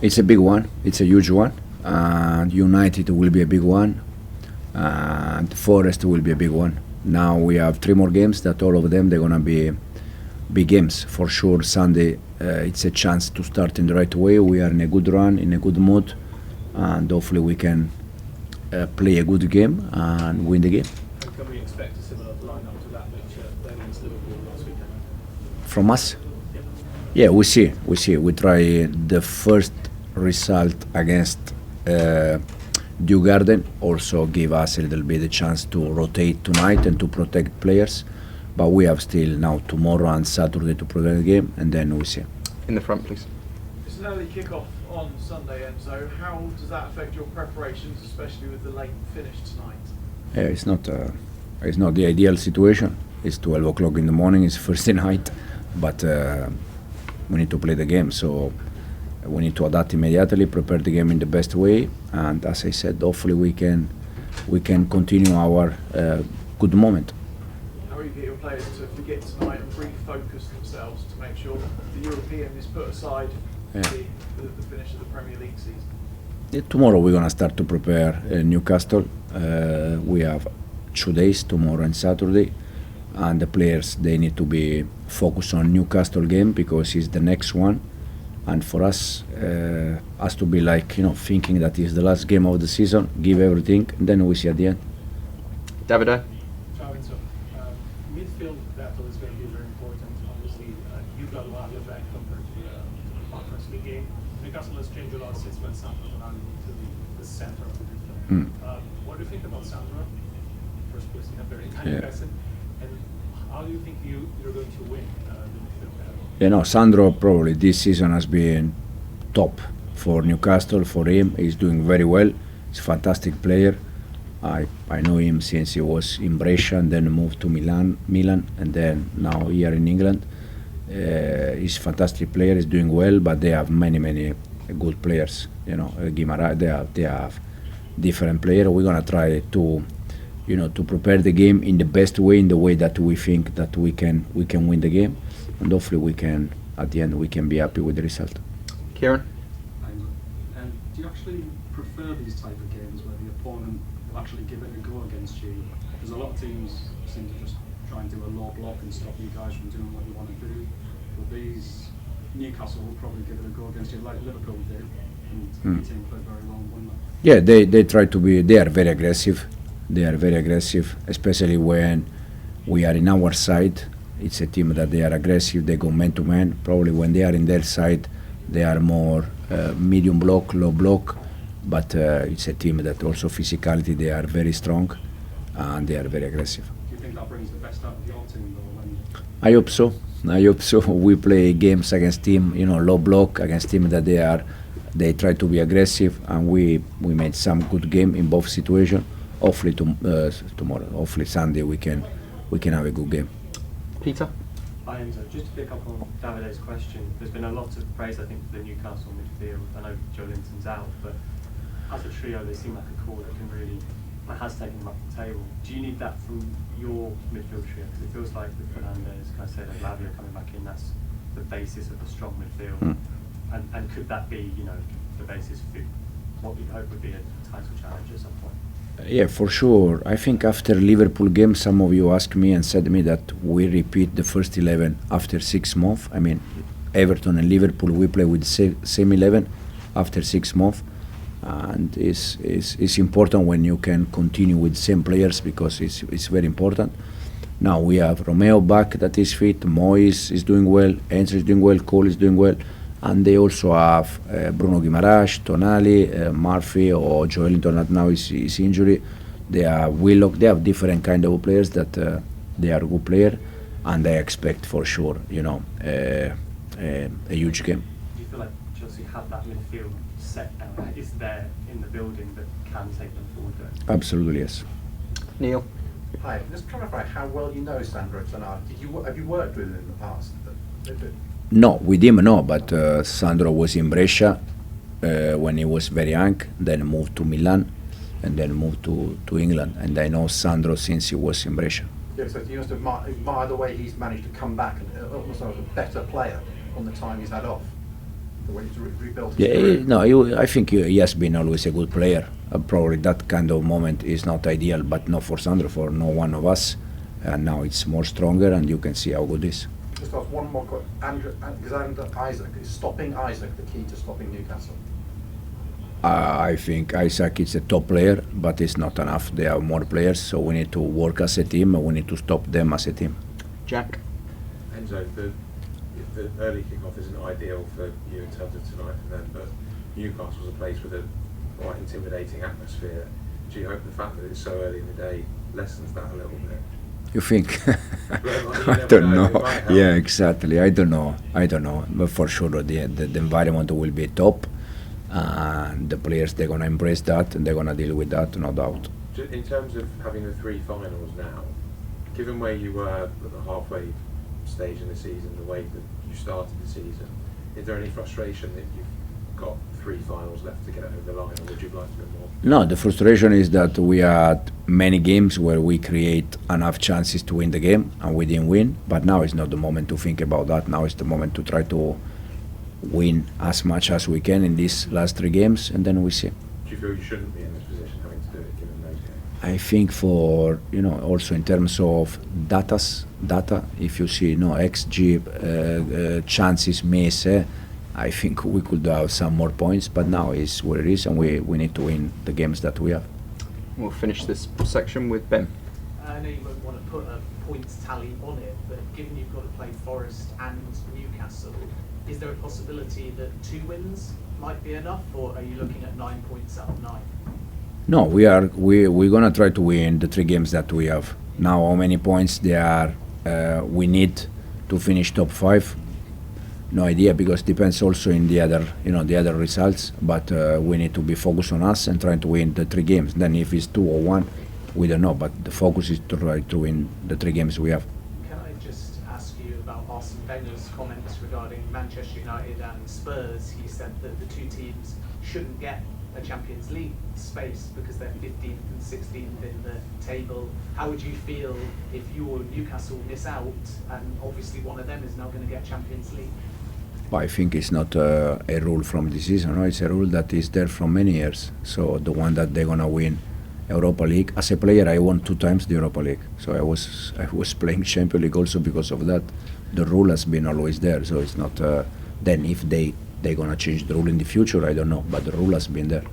It's a big one. It's a huge one. United will be a big one. And Forest will be a big one. Now we have 3 more games that all of them they're gonna be big games for sure. Sunday it's a chance to start in the right way. We are in a good run, in a good mood, and hopefully we can play a good game and win the game. And can we expect a similar lineup to that which against Liverpool last weekend? From us? Yep. Yeah, we see. We try the first result against Djurgarden also give us a little bit a chance to rotate tonight and to protect players. But we have still now tomorrow and Saturday to protect the game, and then we see. In the front, please. It's an early kick-off on Sunday, Enzo. How does that affect your preparations, especially with the late finish tonight? Yeah, it's not the ideal situation. It's 12 o'clock in the morning. It's Thursday night, but we need to play the game. So we need to adapt immediately, prepare the game in the best way, and as I said, hopefully we can continue our good moment. How do you get your players to forget tonight and refocus themselves to make sure the European is put aside for the finish of the Premier League season? Yeah, tomorrow we're gonna start to prepare Newcastle. We have 2 days, tomorrow and Saturday, and the players they need to be focused on Newcastle game because it's the next one. And for us, has to be like thinking that it's the last game of the season, give everything, and then we see at the end. Davide? Ciao Enzo. Midfield battle is going to be very important. Obviously, you've got Lavia back compared to the Conference League game. Newcastle has changed a lot since when Sandro Tonali moved to the center of the midfield. What do you think about Sandro? First place, you have very kind person. And how do you think you're going to win the midfield battle? Sandro probably this season has been top for Newcastle. For him, he's doing very well. He's a fantastic player. I know him since he was in Brescia and then moved to Milan, and then now here in England. He's a fantastic player. He's doing well, but they have many good players. Guimaraes, they have different players. We're gonna try to prepare the game in the best way, in the way that we think that we can win the game, and hopefully we can at the end we can be happy with the result. Kieran? Do you actually prefer these type of games where the opponent will actually give it a go against you? Because a lot of teams seem to just try and do a low block and stop you guys from doing what you want to do. But Newcastle will probably give it a go against you like Liverpool did, and the team played very well and won that. Yeah, they try to be. They are very aggressive. They are very aggressive, especially when we are in our side. It's a team that they are aggressive. They go man to man. Probably when they are in their side, they are more medium block, low block. But it's a team that also physicality. They are very strong, and they are very aggressive. Do you think that brings the best out of your team, though? I hope so. We play games against team, low block against team that they try to be aggressive, and we made some good game in both situations. Hopefully tomorrow, hopefully Sunday we can have a good game. Peter? Hi Enzo, just to pick up on Davide's question, there's been a lot of praise I think for the Newcastle midfield. I know Joe Linton's out, but as a trio they seem like a core that has taken them up the table. Do you need that from your midfield trio? Because it feels like with Fernandes, Caicedo, Lavia coming back in, that's the basis of a strong midfield. And could that be, the basis for what we hope would be a title challenge at some point? Yeah, for sure. I think after Liverpool game, some of you asked me and said to me that we repeat the first 11 after 6 months. I mean, Everton and Liverpool, we play with the same 11 after 6 months. And it's important when you can continue with same players because it's very important. Now we have Romeo back that is fit, Moises is doing well, Enzo is doing well, Cole is doing well. And they also have Bruno Guimaraes, Tonali, Murphy, or Joelinton that now is injury. They have Willock. They have different kind of players that they are good player, and they expect for sure, a huge game. Do you feel like Chelsea have that midfield set now? Is there in the building that can take them forward there? Absolutely yes. Neil? Hi, just clarify how well you know Sandro Tonali. Have you worked with him in the past? No, with him no, but Sandro was in Brescia when he was very young, then moved to Milan, and then moved to England. And I know Sandro since he was in Brescia. Yeah, so you must admire the way he's managed to come back and almost like a better player on the time he's had off. the way to rebuild his Yeah, career? no, I think he has been always a good player. Probably that kind of moment is not ideal, but not for Sandro, for no one of us. And now it's more stronger, and you can see how good it is. Just ask one more question. Alexander Isak, is stopping Isak the key to stopping Newcastle? I think Isak is a top player, but it's not enough. There are more players, so we need to work as a team, and we need to stop them as a team. Jack. Enzo, the early kick-off isn't ideal for you in terms of tonight and then, but Newcastle's a place with a quite intimidating atmosphere. Do you hope the fact that it's so early in the day lessens that a little bit? You think? Well, you I never don't know, know. it might help. Yeah, exactly. I don't know. But for sure, the environment will be top, and the players, they're gonna embrace that and they're gonna deal with that, no doubt. In terms of having the three finals now, given where you were at the halfway stage in the season, the way that you started the season, is there any frustration that you've got three finals left to get over the line, or would you like to be more? No, the frustration is that we had many games where we create enough chances to win the game and we didn't win, but now is not the moment to think about that. Now is the moment to try to win as much as we can in these last three games, and then we see. Do you feel you shouldn't be in this position having to do it given those games? I think for, also in terms of data, if you see, XG, chances missed, I think we could have some more points, but now is what it is, and we need to win the games that we have. We'll finish this section with Ben. I know you won't want to put a points tally on it, but given you've got to play Forest and Newcastle, is there a possibility that 2 wins might be enough, or are you looking at 9 points out of 9? No, we're gonna try to win the 3 games that we have. Now, how many points there are we need to finish top 5? No idea, because depends also in the other results. But we need to be focused on us and trying to win the 3 games. Then if it's 2 or 1, we don't know. But the focus is to try to win the 3 games we have. Can I just ask you about Arsene Wenger's comments regarding Manchester United and Spurs? He said that the 2 teams shouldn't get a Champions League space because they're 15th and 16th in the table. How would you feel if you or Newcastle miss out, and obviously one of them is now going to get Champions League? I think it's not a rule from this season. No? It's a rule that is there from many years. So the one that they're gonna win Europa League. As a player, I won 2 times the Europa League. So I was playing Champions League also because of that. The rule has been always there. So it's not. Then if they're gonna change the rule in the future, I don't know. But the rule has been there.